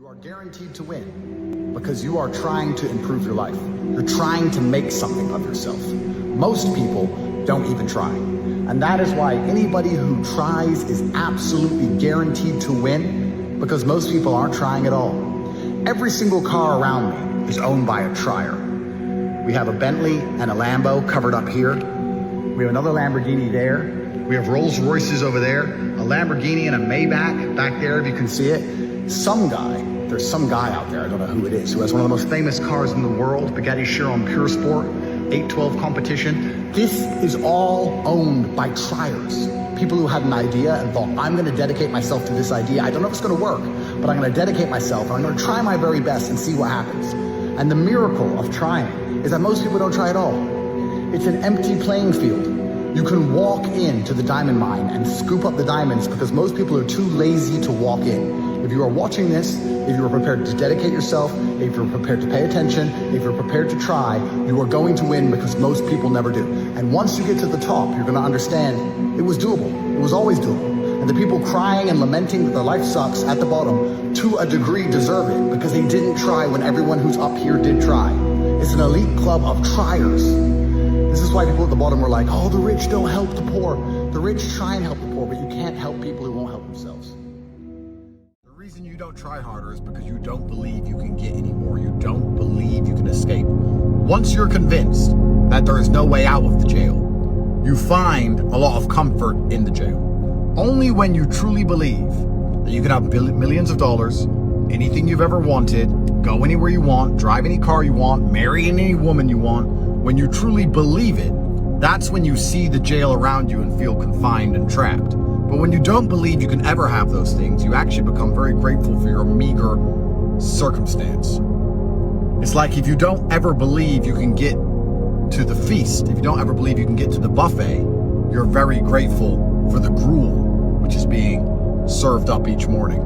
are guaranteed to win because you are trying to improve your life. You're trying to make something of yourself. Most people don't even try. And that is why anybody who tries is absolutely guaranteed to win, because most people aren't trying at all. Every single car around me is owned by a trier. We have a Bentley and a Lambo covered up here. We have another Lamborghini there. We have Rolls Royces over there, a Lamborghini and a Maybach back there if you can see it. There's some guy out there, I don't know who it is, who has one of the most famous cars in the world, Bugatti Chiron Pure Sport, 812 competition. This is all owned by triers. People who had an idea and thought, I'm gonna dedicate myself to this idea. I don't know if it's gonna work, but I'm gonna dedicate myself and I'm gonna try my very best and see what happens. And the miracle of trying is that most people don't try at all. It's an empty playing field. You can walk into the diamond mine and scoop up the diamonds because most people are too lazy to walk in. If you are watching this, if you are prepared to dedicate yourself, if you're prepared to pay attention, if you're prepared to try, you are going to win because most people never do. And once you get to the top, you're gonna understand it was doable. It was always doable. And the people crying and lamenting that their life sucks at the bottom, to a degree, deserve it because they didn't try when everyone who's up here did try. It's an elite club of triers. This is why people at the bottom are like, oh, the rich don't help the poor. The rich try and help the poor, but you can't help people who won't help themselves. The reason you don't try harder is because you don't believe you can get any more. You don't believe you can escape. Once you're convinced that there is no way out of the jail, you find a lot of comfort in the jail. Only when you truly believe that you can have millions of dollars, anything you've ever wanted, go anywhere you want, drive any car you want, marry any woman you want, when you truly believe it, that's when you see the jail around you and feel confined and trapped. But when you don't believe you can ever have those things, you actually become very grateful for your meager circumstance. It's like if you don't ever believe you can get to the feast, if you don't ever believe you can get to the buffet, you're very grateful for the gruel which is being served up each morning.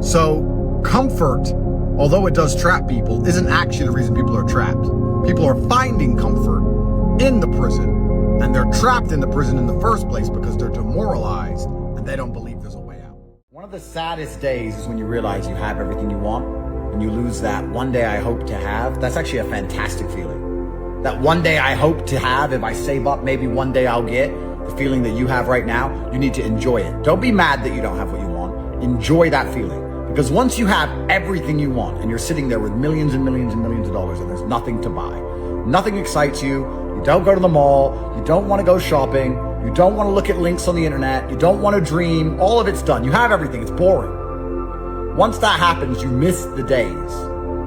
So comfort, although it does trap people, isn't actually the reason people are trapped. People are finding comfort in the prison, and they're trapped in the prison in the first place because they're demoralized and they don't believe there's a way out. One of the saddest days is when you realize you have everything you want and you lose that one day I hope to have. That's actually a fantastic feeling. That one day I hope to have, if I save up, maybe one day I'll get. The feeling that you have right now, you need to enjoy it. Don't be mad that you don't have what you want. Enjoy that feeling. Because once you have everything you want and you're sitting there with millions and millions and millions of dollars and there's nothing to buy, nothing excites you, you don't go to the mall, you don't want to go shopping, you don't want to look at links on the internet, you don't want to dream, all of it's done. You have everything, it's boring. Once that happens, you miss the days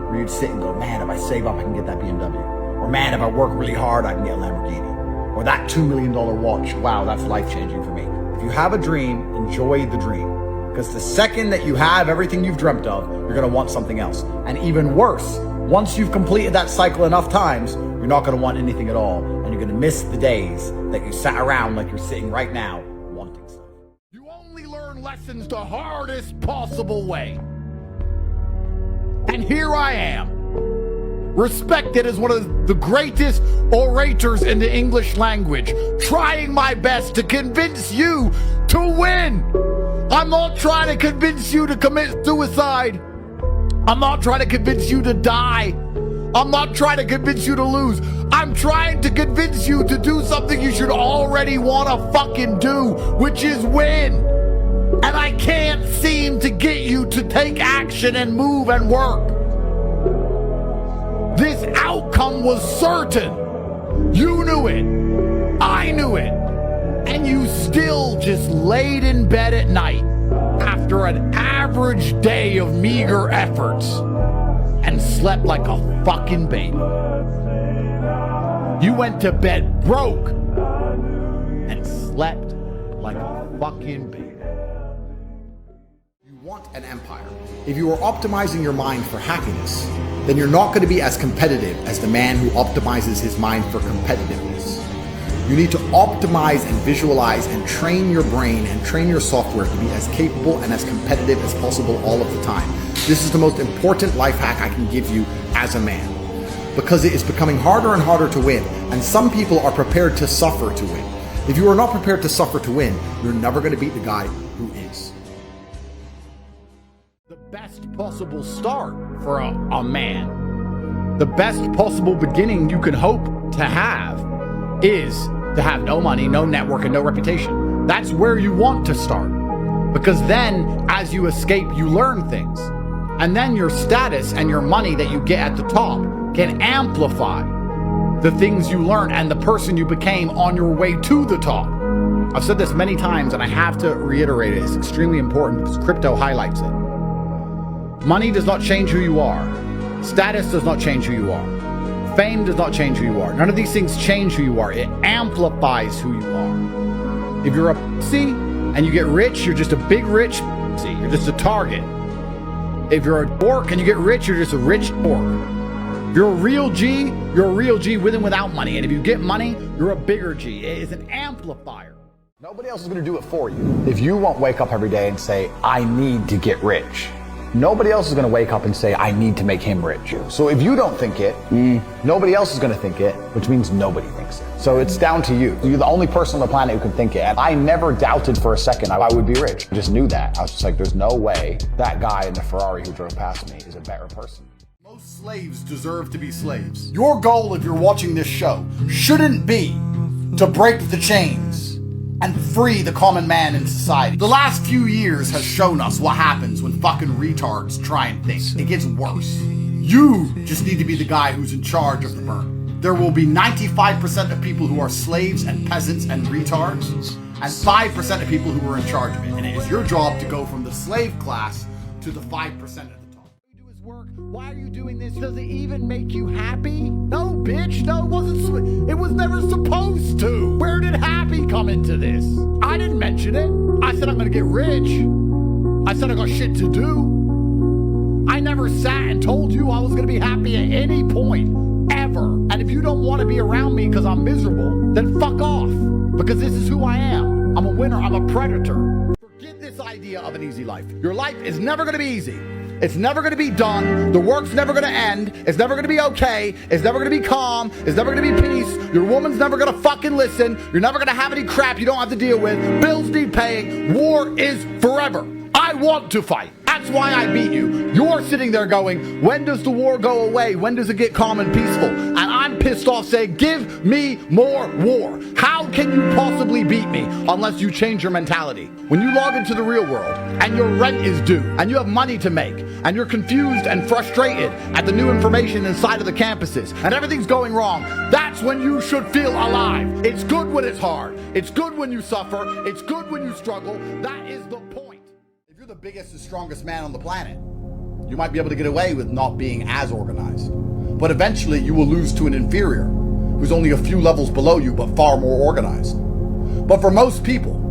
where you'd sit and go, man, if I save up, I can get that BMW. Or man, if I work really hard, I can get a Lamborghini. Or that $2 million watch, wow, that's life-changing for me. If you have a dream, enjoy the dream. Because the second that you have everything you've dreamt of, you're gonna want something else. And even worse, once you've completed that cycle enough times, you're not gonna want anything at all. And you're gonna miss the days that you sat around like you're sitting right now, wanting stuff. You only learn lessons the hardest possible way. And here I am, respected as one of the greatest orators in the English language, trying my best to convince you to win. I'm not trying to convince you to commit suicide. I'm not trying to convince you to die. I'm not trying to convince you to lose. I'm trying to convince you to do something you should already want to fucking do, which is win. And I can't seem to get you to take action and move and work. This outcome was certain. You knew it. I knew it. And you still just laid in bed at night after an average day of meager efforts and slept like a fucking baby. You went to bed broke and slept like a fucking baby. You want an empire. If you are optimizing your mind for happiness, then you're not going to be as competitive as the man who optimizes his mind for competitiveness. You need to optimize and visualize and train your brain and train your software to be as capable and as competitive as possible all of the time. This is the most important life hack I can give you as a man, because it is becoming harder and harder to win, and some people are prepared to suffer to win. If you are not prepared to suffer to win, you're never going to beat the guy who is. The best possible start for a man, the best possible beginning you can hope to have is to have no money, no network, and no reputation. That's where you want to start. Because then, as you escape, you learn things. And then your status and your money that you get at the top can amplify the things you learn and the person you became on your way to the top. I've said this many times, and I have to reiterate it. It's extremely important because crypto highlights it. Money does not change who you are. Status does not change who you are. Fame does not change who you are. None of these things change who you are. It amplifies who you are. If you're a pussy and you get rich, you're just a big rich pussy. You're just a target. If you're a dork and you get rich, you're just a rich dork. If you're a real G, you're a real G with and without money. And if you get money, you're a bigger G. It is an amplifier. Nobody else is going to do it for you. If you won't wake up every day and say, I need to get rich, nobody else is going to wake up and say, I need to make him rich. So if you don't think it, nobody else is going to think it, which means nobody thinks it. So it's down to you. You're the only person on the planet who can think it. And I never doubted for a second I would be rich. I just knew that. I was just like, there's no way that guy in the Ferrari who drove past me is a better person. Most slaves deserve to be slaves. Your goal, if you're watching this show, shouldn't be to break the chains and free the common man in society. The last few years has shown us what happens when fucking retards try and think. It gets worse. You just need to be the guy who's in charge of the burn. There will be 95% of people who are slaves and peasants and retards, and 5% of people who are in charge of it. And it is your job to go from the slave class to the 5% at the top. You do his work. Why are you doing this? Does it even make you happy? No, bitch. No, it was never supposed to. Where did happy come into this? I didn't mention it. I said I'm gonna get rich. I said I got shit to do. I never sat and told you I was gonna be happy at any point, ever. And if you don't want to be around me because I'm miserable, then fuck off. Because this is who I am. I'm a winner. I'm a predator. Forget this idea of an easy life. Your life is never gonna be easy. It's never going to be done. The work's never going to end. It's never going to be okay. It's never going to be calm. It's never going to be peace. Your woman's never going to fucking listen. You're never going to have any crap you don't have to deal with. Bills need paying. War is forever. I want to fight. That's why I beat you. You're sitting there going, when does the war go away? When does it get calm and peaceful? And I'm pissed off saying, give me more war. How can you possibly beat me unless you change your mentality? When you log into the real world and your rent is due and you have money to make and you're confused and frustrated at the new information inside of the campuses and everything's going wrong, that's when you should feel alive. It's good when it's hard. It's good when you suffer. It's good when you struggle. That is the point. If you're the biggest and strongest man on the planet, you might be able to get away with not being as organized. But eventually you will lose to an inferior who's only a few levels below you but far more organized. But for most people,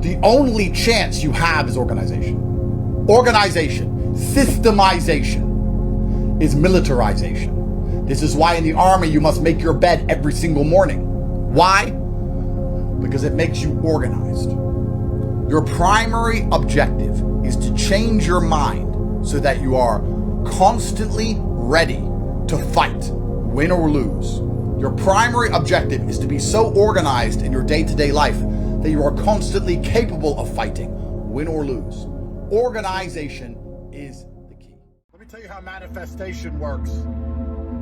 the only chance you have is organization. Organization, systemization, is militarization. This is why in the army you must make your bed every single morning. Why? Because it makes you organized. Your primary objective is to change your mind so that you are constantly ready to fight, win or lose. Your primary objective is to be so organized in your day-to-day life that you are constantly capable of fighting, win or lose. Organization is the key. Let me tell you how manifestation works.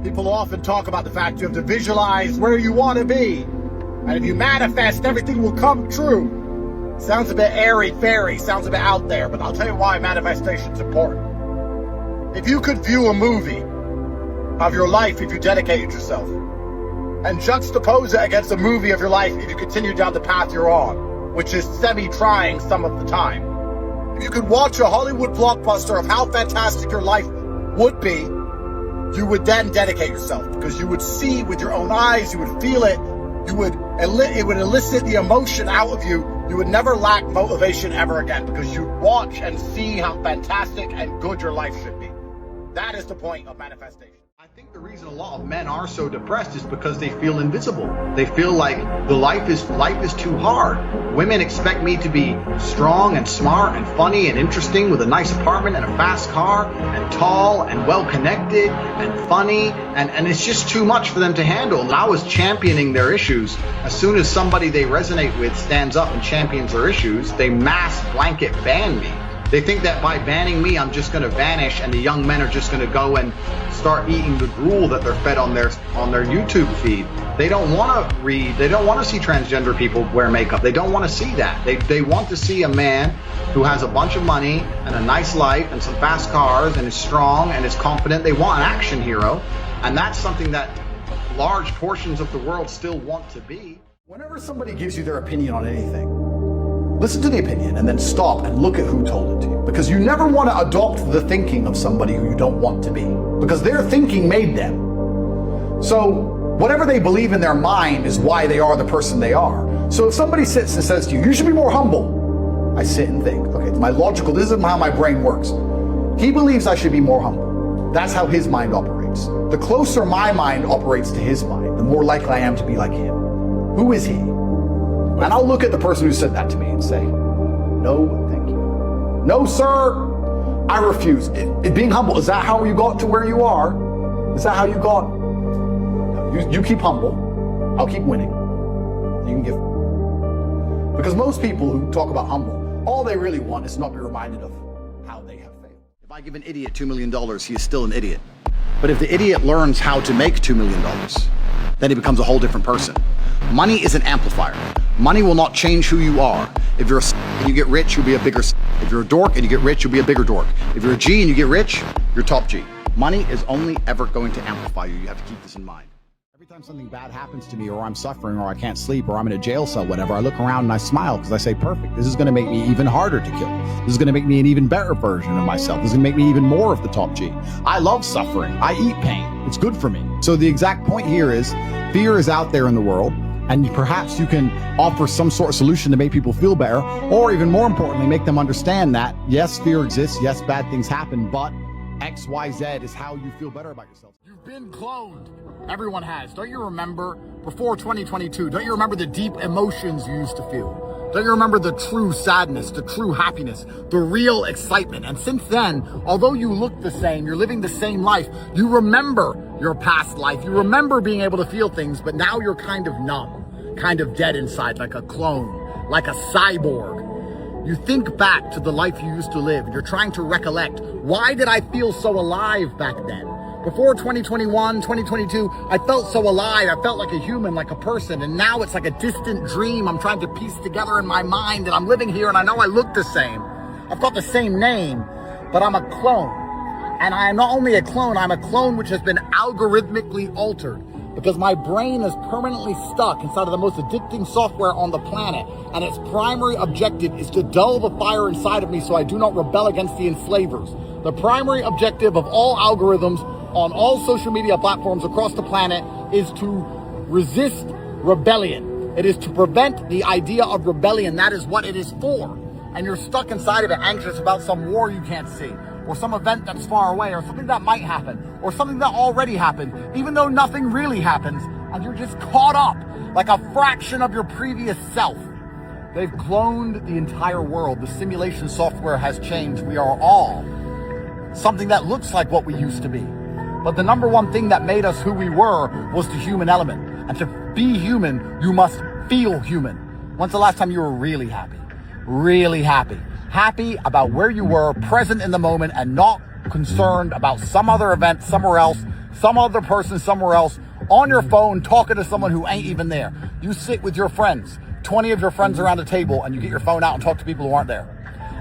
People often talk about the fact you have to visualize where you want to be. And if you manifest, everything will come true. Sounds a bit airy-fairy, sounds a bit out there, but I'll tell you why manifestation is important. If you could view a movie of your life if you dedicated yourself, and juxtapose it against a movie of your life if you continue down the path you're on, which is semi-trying some of the time. If you could watch a Hollywood blockbuster of how fantastic your life would be, you would then dedicate yourself, because you would see with your own eyes, you would feel it, it would elicit the emotion out of you. You would never lack motivation ever again, because you watch and see how fantastic and good your life should be. That is the point of manifestation. I think the reason a lot of men are so depressed is because they feel invisible. They feel like life is too hard. Women expect me to be strong and smart and funny and interesting with a nice apartment and a fast car and tall and well connected and funny, and it's just too much for them to handle. And I was championing their issues. As soon as somebody they resonate with stands up and champions their issues, they mass blanket ban me. They think that by banning me, I'm just going to vanish and the young men are just going to go and start eating the gruel that they're fed on their YouTube feed. They don't want to read. They don't want to see transgender people wear makeup. They don't want to see that. They want to see a man who has a bunch of money and a nice life and some fast cars and is strong and is confident. They want an action hero. And that's something that large portions of the world still want to be. Whenever somebody gives you their opinion on anything, listen to the opinion and then stop and look at who told it to you. Because you never want to adopt the thinking of somebody who you don't want to be. Because their thinking made them. So whatever they believe in their mind is why they are the person they are. So if somebody sits and says to you, you should be more humble, I sit and think, okay, it's my logical, this is how my brain works. He believes I should be more humble. That's how his mind operates. The closer my mind operates to his mind, the more likely I am to be like him. Who is he? And I'll look at the person who said that to me and say, no, thank you. No, sir, I refuse. Being humble, is that how you got to where you are? Is that how you got? You keep humble, I'll keep winning. You can give. Because most people who talk about humble, all they really want is not be reminded of how they have failed. If I give an idiot $2 million, he is still an idiot. But if the idiot learns how to make $2 million, then he becomes a whole different person. Money is an amplifier. Money will not change who you are. If you're a and you get rich, you'll be a bigger. If you're a dork and you get rich, you'll be a bigger dork. If you're a G and you get rich, you're top G. Money is only ever going to amplify you. You have to keep this in mind. Every time something bad happens to me, or I'm suffering, or I can't sleep, or I'm in a jail cell, whatever, I look around and I smile because I say, perfect. This is going to make me even harder to kill. This is going to make me an even better version of myself. This is going to make me even more of the top G. I love suffering. I eat pain. It's good for me. So the exact point here is fear is out there in the world, and perhaps you can offer some sort of solution to make people feel better, or even more importantly, make them understand that, yes, fear exists, yes, bad things happen, but X, Y, Z is how you feel better about yourself. You've been cloned. Everyone has. Don't you remember before 2022? Don't you remember the deep emotions you used to feel? Don't you remember the true sadness, the true happiness, the real excitement? And since then, although you look the same, you're living the same life, you remember your past life. You remember being able to feel things, but now you're kind of numb, kind of dead inside, like a clone, like a cyborg. You think back to the life you used to live, and you're trying to recollect, why did I feel so alive back then? Before 2021, 2022, I felt so alive. I felt like a human, like a person. And now it's like a distant dream I'm trying to piece together in my mind. And I'm living here and I know I look the same. I've got the same name, but I'm a clone. And I am not only a clone, I'm a clone which has been algorithmically altered because my brain is permanently stuck inside of the most addicting software on the planet. And its primary objective is to dull the fire inside of me so I do not rebel against the enslavers. The primary objective of all algorithms on all social media platforms across the planet is to resist rebellion. It is to prevent the idea of rebellion. That is what it is for. And you're stuck inside of it, anxious about some war you can't see, or some event that's far away, or something that might happen, or something that already happened, even though nothing really happens, and you're just caught up like a fraction of your previous self. They've cloned the entire world. The simulation software has changed. We are all something that looks like what we used to be. But the number one thing that made us who we were was the human element. And to be human, you must feel human. When's the last time you were really happy? Really happy. Happy about where you were, present in the moment, and not concerned about some other event somewhere else, some other person somewhere else, on your phone, talking to someone who ain't even there. You sit with your friends, 20 of your friends around a table, and you get your phone out and talk to people who aren't there.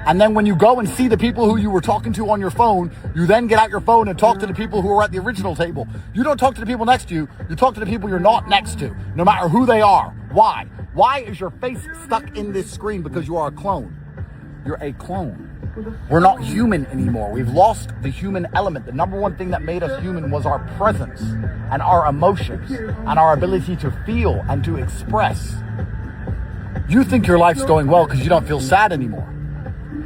And then when you go and see the people who you were talking to on your phone, you then get out your phone and talk to the people who are at the original table. You don't talk to the people next to you. You talk to the people you're not next to, no matter who they are. Why? Why is your face stuck in this screen? Because you are a clone. You're a clone. We're not human anymore. We've lost the human element. The number one thing that made us human was our presence and our emotions and our ability to feel and to express. You think your life's going well because you don't feel sad anymore.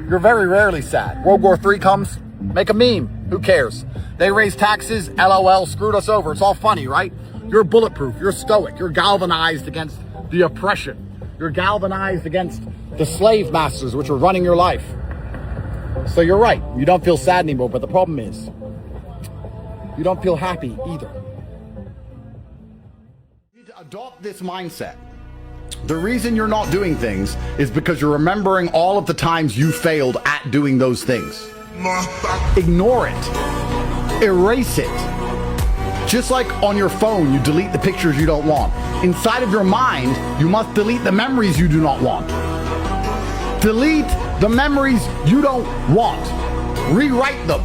You're very rarely sad. World War III comes, make a meme. Who cares? They raise taxes, LOL, screwed us over. It's all funny, right? You're bulletproof. You're stoic. You're galvanized against the oppression. You're galvanized against the slave masters which are running your life. So you're right. You don't feel sad anymore. But the problem is, you don't feel happy either. You need to adopt this mindset The reason you're not doing things is because you're remembering all of the times you failed at doing those things. Ignore it. Erase it. Just like on your phone, you delete the pictures you don't want. Inside of your mind, you must delete the memories you do not want. Delete the memories you don't want. Rewrite them.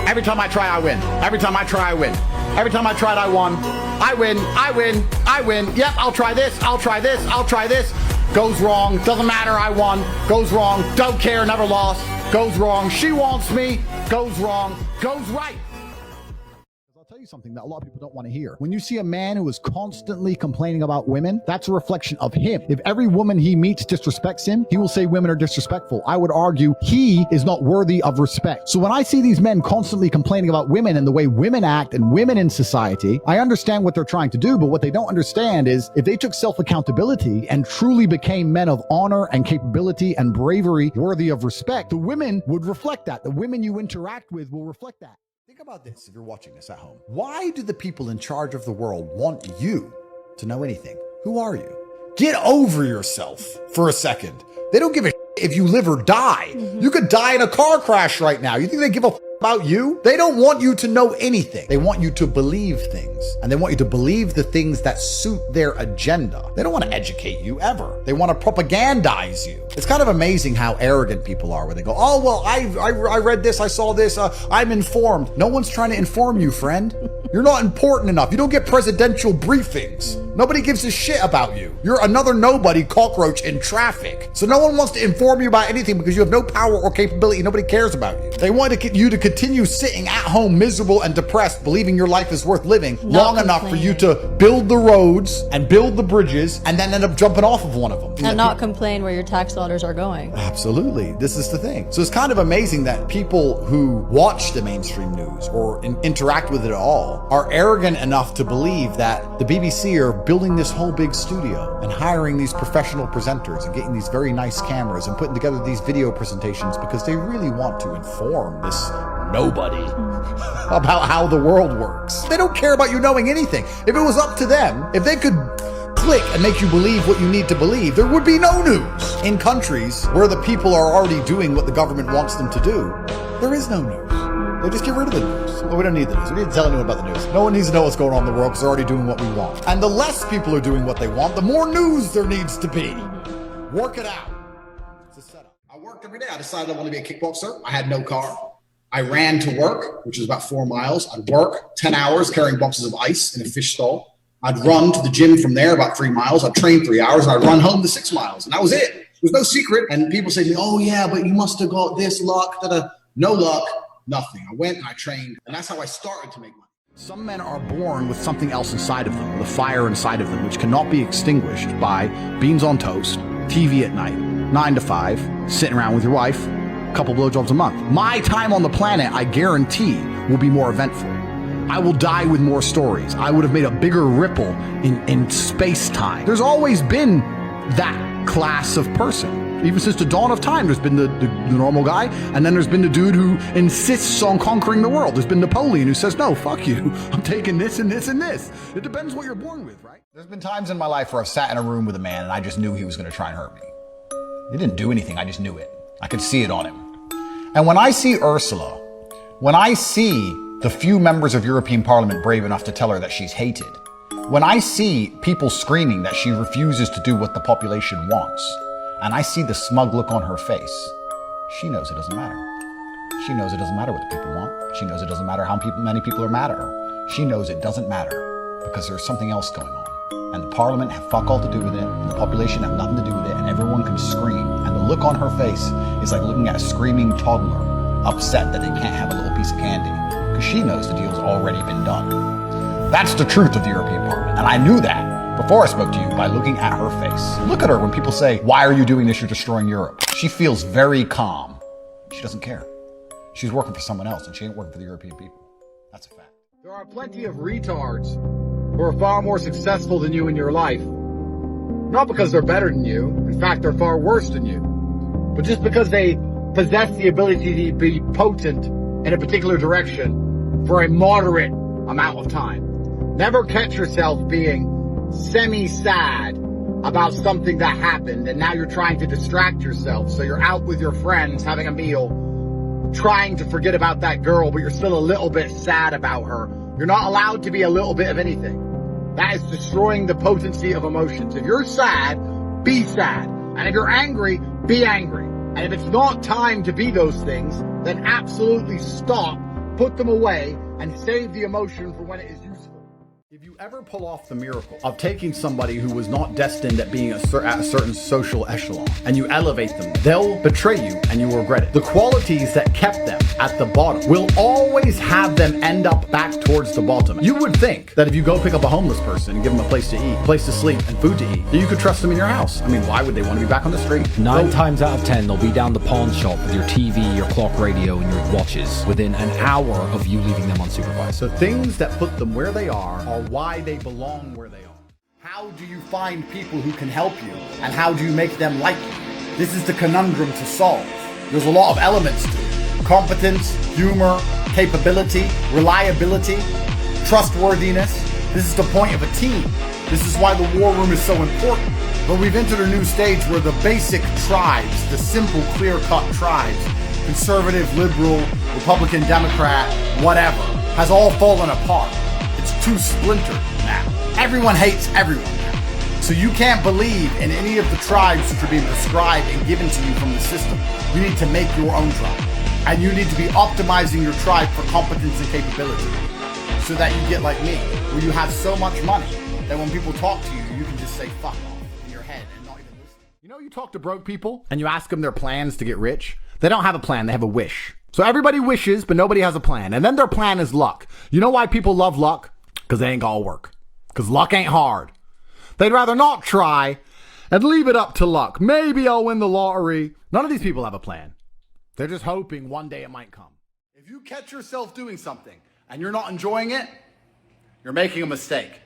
Every time I try, I win. Every time I try, I win. Every time I tried, I won. I win, I win, I win. Yep, I'll try this, I'll try this, I'll try this. Goes wrong, doesn't matter, I won. Goes wrong, don't care, never lost. Goes wrong, she wants me. Goes wrong, goes right. I'll tell you something that a lot of people don't want to hear. When you see a man who is constantly complaining about women, that's a reflection of him. If every woman he meets disrespects him, he will say women are disrespectful. I would argue he is not worthy of respect. So when I see these men constantly complaining about women and the way women act and women in society, I understand what they're trying to do, but what they don't understand is if they took self-accountability and truly became men of honor and capability and bravery worthy of respect, the women would reflect that. The women you interact with will reflect that. Think about this if you're watching this at home. Why do the people in charge of the world want you to know anything? Who are you? Get over yourself for a second. They don't give a if you live or die. You could die in a car crash right now. You think they give a about you? They don't want you to know anything. They want you to believe things. And they want you to believe the things that suit their agenda. They don't want to educate you ever. They want to propagandize you. It's kind of amazing how arrogant people are where they go, oh, well, I read this, I saw this, I'm informed. No one's trying to inform you, friend. You're not important enough. You don't get presidential briefings. Nobody gives a shit about you. You're another nobody cockroach in traffic. So no one wants to inform you about anything because you have no power or capability. Nobody cares about you. They want you to continue sitting at home miserable and depressed, believing your life is worth living long enough for you to build the roads and build the bridges and then end up jumping off of one of them. And not complain where your tax dollars are going. Absolutely. This is the thing. So it's kind of amazing that people who watch the mainstream news or interact with it at all are arrogant enough to believe that the BBC are building this whole big studio and hiring these professional presenters and getting these very nice cameras and putting together these video presentations because they really want to inform this nobody about how the world works. They don't care about you knowing anything. If it was up to them, if they could click and make you believe what you need to believe, there would be no news. In countries where the people are already doing what the government wants them to do, there is no news. They just get rid of the news. Well, we don't need the news. We need to tell anyone about the news. No one needs to know what's going on in the world because they're already doing what we want. And the less people are doing what they want, the more news there needs to be. Work it out. It's a setup. I worked every day. I decided I wanted to be a kickboxer. I had no car. I ran to work, which was about 4 miles. I'd work 10 hours carrying boxes of ice in a fish stall. I'd run to the gym from there about 3 miles. I'd train 3 hours, and I'd run home to 6 miles. And that was it. There's no secret. And people say to me, oh, yeah, but you must have got this luck. No luck, nothing. I went and I trained, and that's how I started to make money. Some men are born with something else inside of them, with a fire inside of them, which cannot be extinguished by beans on toast, TV at night, 9 to 5, sitting around with your wife, a couple blowjobs a month. My time on the planet, I guarantee, will be more eventful. I will die with more stories. I would have made a bigger ripple in space-time. There's always been that class of person. Even since the dawn of time, there's been the normal guy, and then there's been the dude who insists on conquering the world. There's been Napoleon who says, no, fuck you. I'm taking this and this and this. It depends what you're born with, right? There's been times in my life where I've sat in a room with a man and I just knew he was going to try and hurt me. He didn't do anything. I just knew it. I could see it on him. And when I see Ursula, when I see the few members of European Parliament brave enough to tell her that she's hated, when I see people screaming that she refuses to do what the population wants, and I see the smug look on her face, she knows it doesn't matter. She knows it doesn't matter what the people want. She knows it doesn't matter how many people are mad at her. She knows it doesn't matter because there's something else going on. And the Parliament have fuck all to do with it, and the population have nothing to do with it, and everyone can scream. And the look on her face is like looking at a screaming toddler, upset that they can't have a little piece of candy, because she knows the deal's already been done. That's the truth of the European Parliament, and I knew that before I spoke to you by looking at her face. Look at her when people say, why are you doing this? You're destroying Europe. She feels very calm. She doesn't care. She's working for someone else, and she ain't working for the European people. That's a fact. There are plenty of retards who are far more successful than you in your life. Not because they're better than you. In fact, they're far worse than you. But just because they possess the ability to be potent in a particular direction for a moderate amount of time. Never catch yourself being semi-sad about something that happened, and now you're trying to distract yourself. So you're out with your friends having a meal, trying to forget about that girl, but you're still a little bit sad about her. You're not allowed to be a little bit of anything. That is destroying the potency of emotions. If you're sad, be sad. And if you're angry, be angry. And if it's not time to be those things, then absolutely stop, put them away, and save the emotion for when it is useful. If you ever pull off the miracle of taking somebody who was not destined at being at a certain social echelon and you elevate them, they'll betray you and you will regret it. The qualities that kept them at the bottom will always have them end up back towards the bottom. You would think that if you go pick up a homeless person and give them a place to eat, a place to sleep, and food to eat, that you could trust them in your house. I mean, why would they want to be back on the street? 9 times out of 10, they'll be down the pawn shop with your TV, your clock radio, and your watches within an hour of you leaving them unsupervised. So things that put them where they are why they belong where they are. How do you find people who can help you, and how do you make them like you? This is the conundrum to solve. There's a lot of elements to it. Competence, humor, capability, reliability, trustworthiness. This is the point of a team. This is why the war room is so important. But we've entered a new stage where the basic tribes, the simple, clear-cut tribes, conservative, liberal, Republican, Democrat, whatever, has all fallen apart. It's too splintered now. Everyone hates everyone now. So you can't believe in any of the tribes which are being prescribed and given to you from the system. You need to make your own tribe. And you need to be optimizing your tribe for competence and capability. So that you get like me, where you have so much money that when people talk to you, you can just say fuck off in your head and not even listen. You know, you talk to broke people and you ask them their plans to get rich. They don't have a plan, they have a wish. So everybody wishes, but nobody has a plan. And then their plan is luck. You know why people love luck? Because they ain't gonna work. Because luck ain't hard. They'd rather not try and leave it up to luck. Maybe I'll win the lottery. None of these people have a plan. They're just hoping one day it might come. If you catch yourself doing something and you're not enjoying it, you're making a mistake.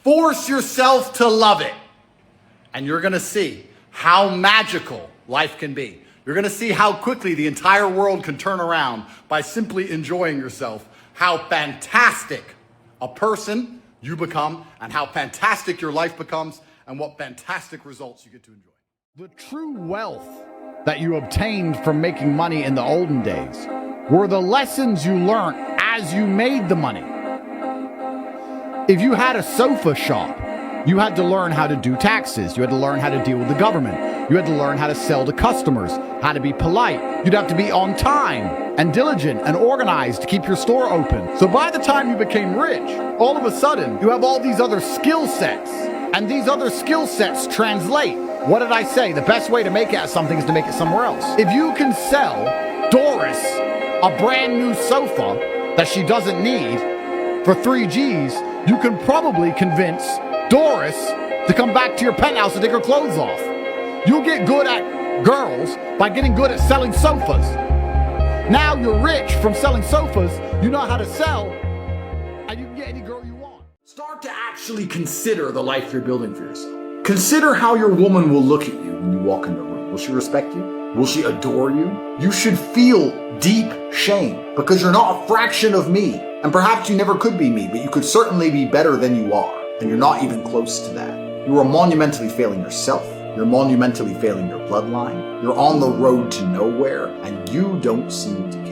Force yourself to love it. And you're gonna see how magical life can be. You're gonna see how quickly the entire world can turn around by simply enjoying yourself. How fantastic a person you become, and how fantastic your life becomes, and what fantastic results you get to enjoy. The true wealth that you obtained from making money in the olden days were the lessons you learned as you made the money. If you had a sofa shop, you had to learn how to do taxes. You had to learn how to deal with the government. You had to learn how to sell to customers, how to be polite. You'd have to be on time and diligent and organized to keep your store open. So by the time you became rich, all of a sudden, you have all these other skill sets. And these other skill sets translate. What did I say? The best way to make it at something is to make it somewhere else. If you can sell Doris a brand new sofa that she doesn't need for 3 G's, you can probably convince Doris to come back to your penthouse and take her clothes off. You'll get good at girls by getting good at selling sofas. Now you're rich from selling sofas, you know how to sell, and you can get any girl you want. Start to actually consider the life you're building for yourself. Consider how your woman will look at you when you walk in the room. Will she respect you? Will she adore you? You should feel deep shame because you're not a fraction of me. And perhaps you never could be me, but you could certainly be better than you are. And you're not even close to that. You are monumentally failing yourself. You're monumentally failing your bloodline. You're on the road to nowhere, and you don't seem to